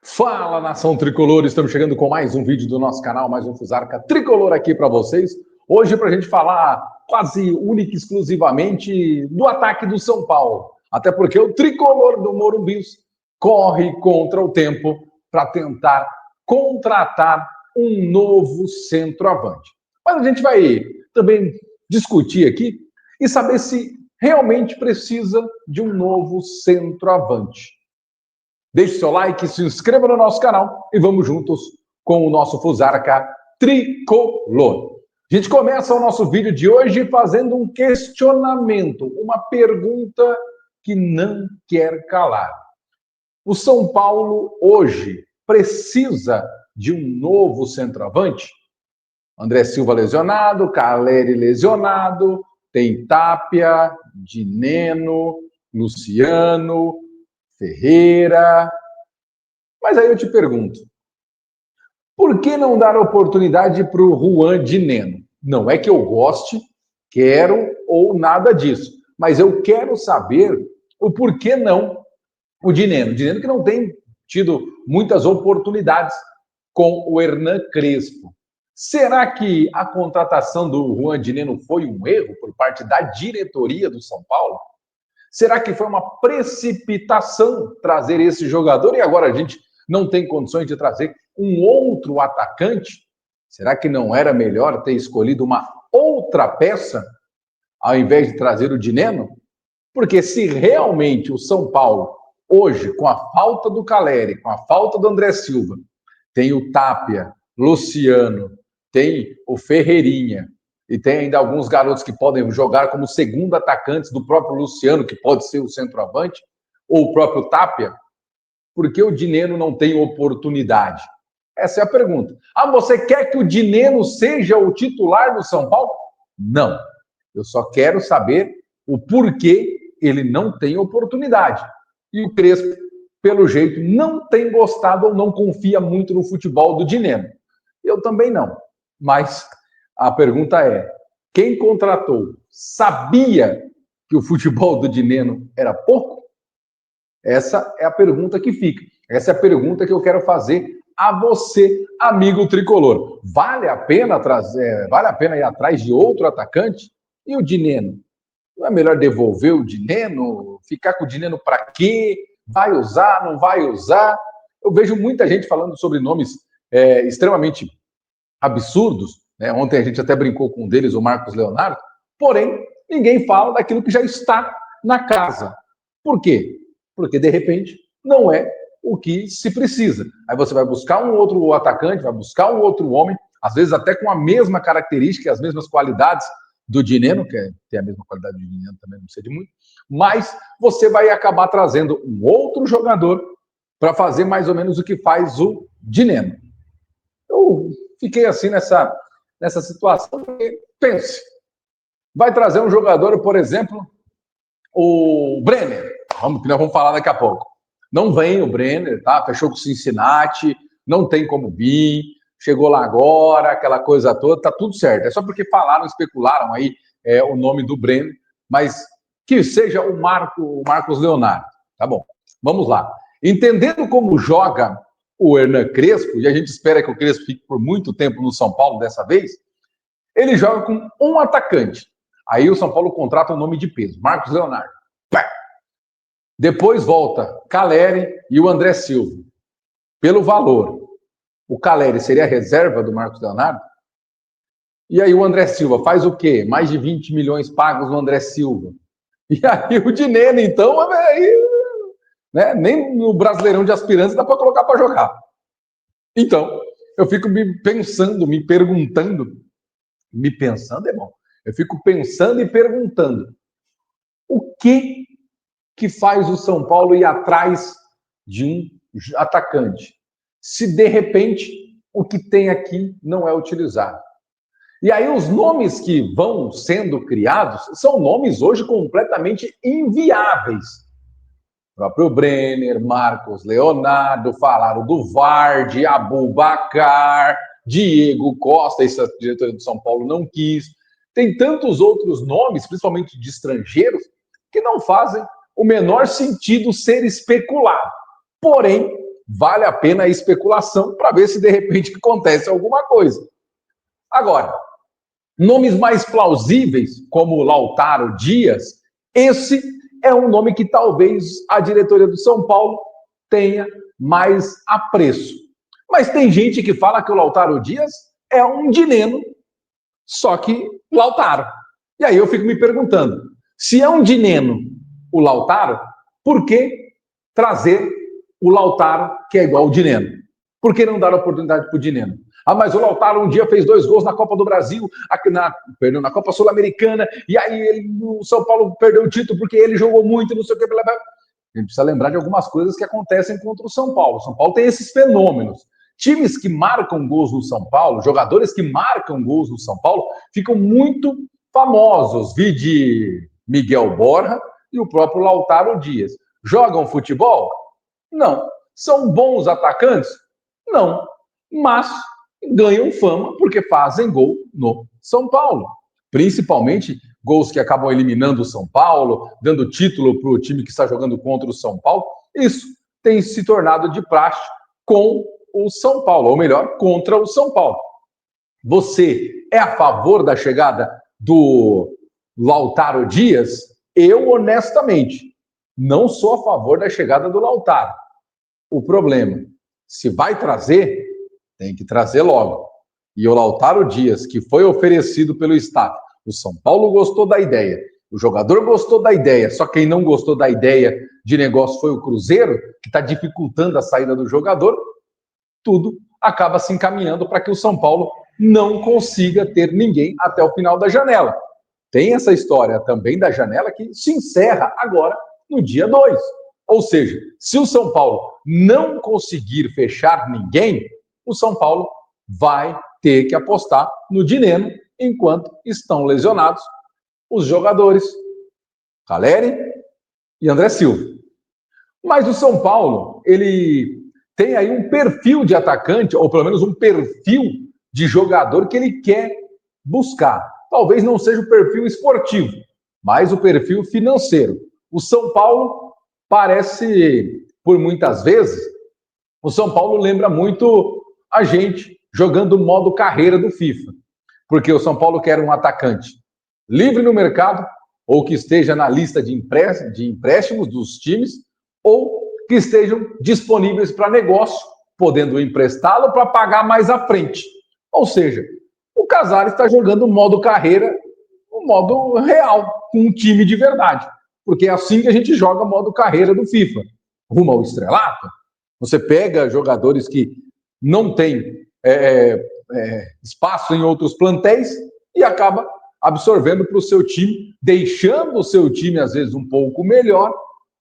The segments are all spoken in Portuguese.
Fala, nação tricolor, estamos chegando com mais um vídeo do nosso canal, mais um Fusarca Tricolor aqui para vocês. Hoje para a gente falar quase única e exclusivamente do ataque do São Paulo. Até porque o tricolor do Morumbi corre contra o tempo para tentar contratar um novo centroavante. Mas a gente vai também discutir aqui e saber se realmente precisa de um novo centroavante. Deixe seu like, se inscreva no nosso canal e vamos juntos com o nosso Fusarca Tricolor. A gente começa o nosso vídeo de hoje fazendo um questionamento, uma pergunta que não quer calar. O São Paulo hoje precisa de um novo centroavante? André Silva lesionado, Caleri lesionado, tem Tapia, Dineno, Luciano, Ferreira. Mas aí eu te pergunto, por que não dar oportunidade para o Juan Dineno? Não é que eu goste, quero ou nada disso, mas eu quero saber o porquê não o Dineno. O Dineno que não tem tido muitas oportunidades com o Hernan Crespo. Será que a contratação do Juan Dineno foi um erro por parte da diretoria do São Paulo? Será que foi uma precipitação trazer esse jogador e agora a gente não tem condições de trazer um outro atacante? Será que não era melhor ter escolhido uma outra peça ao invés de trazer o Dineno? Porque se realmente o São Paulo, hoje, com a falta do Caleri, com a falta do André Silva, tem o Tapia, Luciano, tem o Ferreirinha, e tem ainda alguns garotos que podem jogar como segundo atacantes do próprio Luciano, que pode ser o centroavante, ou o próprio Tapia, por que o Dineno não tem oportunidade? Essa é a pergunta. Ah, você quer que o Dineno seja o titular do São Paulo? Não. Eu só quero saber o porquê ele não tem oportunidade. E o Crespo, pelo jeito, não tem gostado ou não confia muito no futebol do Dineno. Eu também não. Mas a pergunta é, quem contratou sabia que o futebol do Dineno era pouco? Essa é a pergunta que fica. Essa é a pergunta que eu quero fazer a você, amigo tricolor. Vale a pena ir atrás de outro atacante? E o Dineno? Não é melhor devolver o Dineno? Ficar com o Dineno para quê? Vai usar, não vai usar? Eu vejo muita gente falando sobre nomes extremamente absurdos, né? Ontem a gente até brincou com um deles, o Marcos Leonardo, porém, ninguém fala daquilo que já está na casa. Por quê? Porque, de repente, não é o que se precisa. Aí você vai buscar um outro atacante, vai buscar um outro homem, às vezes até com a mesma característica, as mesmas qualidades do Dineno, que tem a mesma qualidade do Dineno também, não sei de muito, mas você vai acabar trazendo um outro jogador para fazer mais ou menos o que faz o Dineno. Eu fiquei assim nessa situação, porque pense, vai trazer um jogador, por exemplo, o Brenner, que nós vamos falar daqui a pouco. Não vem o Brenner, tá? Fechou com o Cincinnati, não tem como vir, chegou lá agora, aquela coisa toda, tá tudo certo. É só porque falaram, especularam aí o nome do Brenner, mas que seja o Marcos Leonardo, tá bom? Vamos lá. Entendendo como joga o Hernan Crespo, e a gente espera que o Crespo fique por muito tempo no São Paulo dessa vez, ele joga com um atacante. Aí o São Paulo contrata um nome de peso, Marcos Leonardo. Pá! Depois volta Caleri e o André Silva. Pelo valor, o Caleri seria a reserva do Marcos Leonardo? E aí o André Silva faz o quê? Mais de 20 milhões pagos no André Silva. E aí o Dineno, então, né, nem no Brasileirão de Aspirantes dá para colocar para jogar. Então, eu fico me perguntando, é bom. Eu fico pensando e perguntando, o que faz o São Paulo ir atrás de um atacante? Se, de repente, o que tem aqui não é utilizado. E aí os nomes que vão sendo criados são nomes hoje completamente inviáveis. O próprio Brenner, Marcos Leonardo, falaram do Vardy, Abubakar, Diego Costa, essa diretoria do São Paulo não quis. Tem tantos outros nomes, principalmente de estrangeiros, que não fazem o menor sentido ser especulado. Porém, vale a pena a especulação para ver se de repente acontece alguma coisa. Agora, nomes mais plausíveis, como Lautaro Dias, esse é um nome que talvez a diretoria do São Paulo tenha mais apreço. Mas tem gente que fala que o Lautaro Dias é um dineno, só que Lautaro. E aí eu fico me perguntando, se é um dineno o Lautaro, por que trazer o Lautaro, que é igual ao dineno? Por que não dar oportunidade para o dineno? Ah, mas o Lautaro um dia fez 2 gols na Copa do Brasil, na Copa Sul-Americana, e aí o São Paulo perdeu o título porque ele jogou muito, não sei o que. A gente precisa lembrar de algumas coisas que acontecem contra o São Paulo. O São Paulo tem esses fenômenos. Times que marcam gols no São Paulo, jogadores que marcam gols no São Paulo, ficam muito famosos. Vi de Miguel Borja e o próprio Lautaro Dias. Jogam futebol? Não. São bons atacantes? Não. Mas ganham fama porque fazem gol no São Paulo. Principalmente gols que acabam eliminando o São Paulo, dando título para o time que está jogando contra o São Paulo. Isso tem se tornado de praxe com o São Paulo, ou melhor, contra o São Paulo. Você é a favor da chegada do Lautaro Dias? Eu, honestamente, não sou a favor da chegada do Lautaro. O problema, se vai trazer, tem que trazer logo. E o Lautaro Dias, que foi oferecido pelo staff, o São Paulo gostou da ideia, o jogador gostou da ideia, só quem não gostou da ideia de negócio foi o Cruzeiro, que está dificultando a saída do jogador, tudo acaba se encaminhando para que o São Paulo não consiga ter ninguém até o final da janela. Tem essa história também da janela que se encerra agora no dia 2. Ou seja, se o São Paulo não conseguir fechar ninguém, o São Paulo vai ter que apostar no dineno enquanto estão lesionados os jogadores Caleri e André Silva. Mas o São Paulo, ele tem aí um perfil de atacante, ou pelo menos um perfil de jogador que ele quer buscar. Talvez não seja o perfil esportivo, mas o perfil financeiro. O São Paulo parece, por muitas vezes, o São Paulo lembra muito a gente jogando o modo carreira do FIFA. Porque o São Paulo quer um atacante livre no mercado, ou que esteja na lista de empréstimos dos times, ou que estejam disponíveis para negócio, podendo emprestá-lo para pagar mais à frente. Ou seja, o Casares está jogando o modo carreira, o modo real, com um time de verdade. Porque é assim que a gente joga o modo carreira do FIFA. Rumo ao estrelato, você pega jogadores que não têm espaço em outros plantéis e acaba absorvendo para o seu time, deixando o seu time, às vezes, um pouco melhor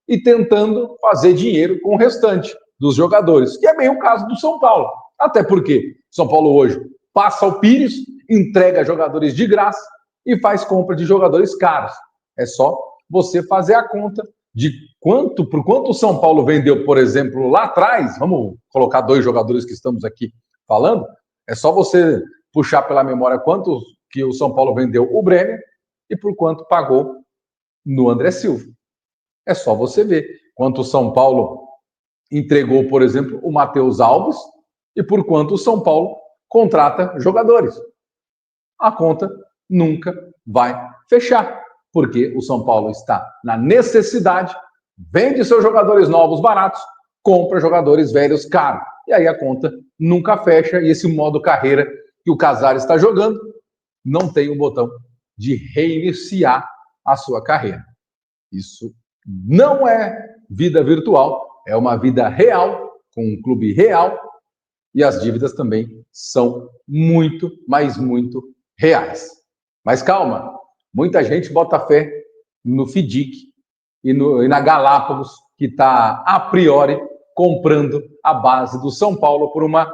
e tentando fazer dinheiro com o restante dos jogadores, que é bem o caso do São Paulo. Até porque o São Paulo hoje passa o Pires, entrega jogadores de graça e faz compra de jogadores caros. É só você fazer a conta de por quanto o São Paulo vendeu, por exemplo, lá atrás. Vamos colocar 2 jogadores que estamos aqui falando. É só você puxar pela memória quanto que o São Paulo vendeu o Brenner e por quanto pagou no André Silva. É só você ver quanto o São Paulo entregou, por exemplo, o Matheus Alves e por quanto o São Paulo contrata jogadores. A conta nunca vai fechar, porque o São Paulo está na necessidade, vende seus jogadores novos baratos, compra jogadores velhos caros. E aí a conta nunca fecha e esse modo carreira que o Casares está jogando não tem o botão de reiniciar a sua carreira. Isso não é vida virtual, é uma vida real, com um clube real, e as dívidas também são muito, mas muito reais. Mas calma, muita gente bota fé no FIDIC e na Galápagos, que está, a priori, comprando a base do São Paulo por uma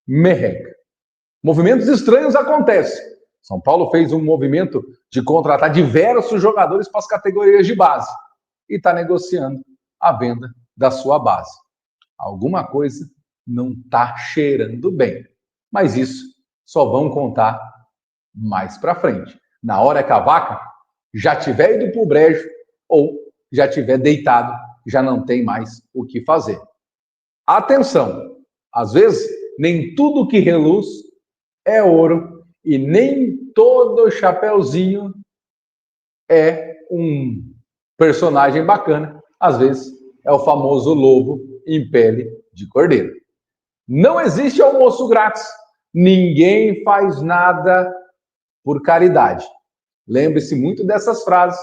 merreca. Movimentos estranhos acontecem. São Paulo fez um movimento de contratar diversos jogadores para as categorias de base e está negociando a venda da sua base. Alguma coisa não está cheirando bem, mas isso só vão contar mais para frente. Na hora que a vaca já tiver ido para o brejo ou já tiver deitado, já não tem mais o que fazer. Atenção, às vezes nem tudo que reluz é ouro e nem todo chapeuzinho é um personagem bacana. Às vezes é o famoso lobo em pele de cordeiro. Não existe almoço grátis. Ninguém faz nada por caridade. Lembre-se muito dessas frases,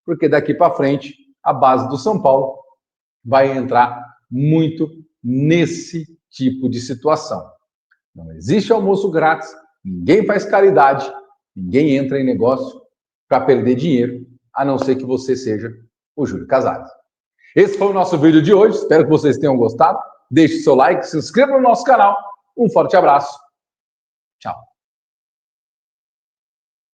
porque daqui para frente a base do São Paulo vai entrar muito nesse tipo de situação. Não existe almoço grátis, ninguém faz caridade, ninguém entra em negócio para perder dinheiro, a não ser que você seja o Júlio Casares. Esse foi o nosso vídeo de hoje, espero que vocês tenham gostado. Deixe seu like, se inscreva no nosso canal. Um forte abraço. Tchau.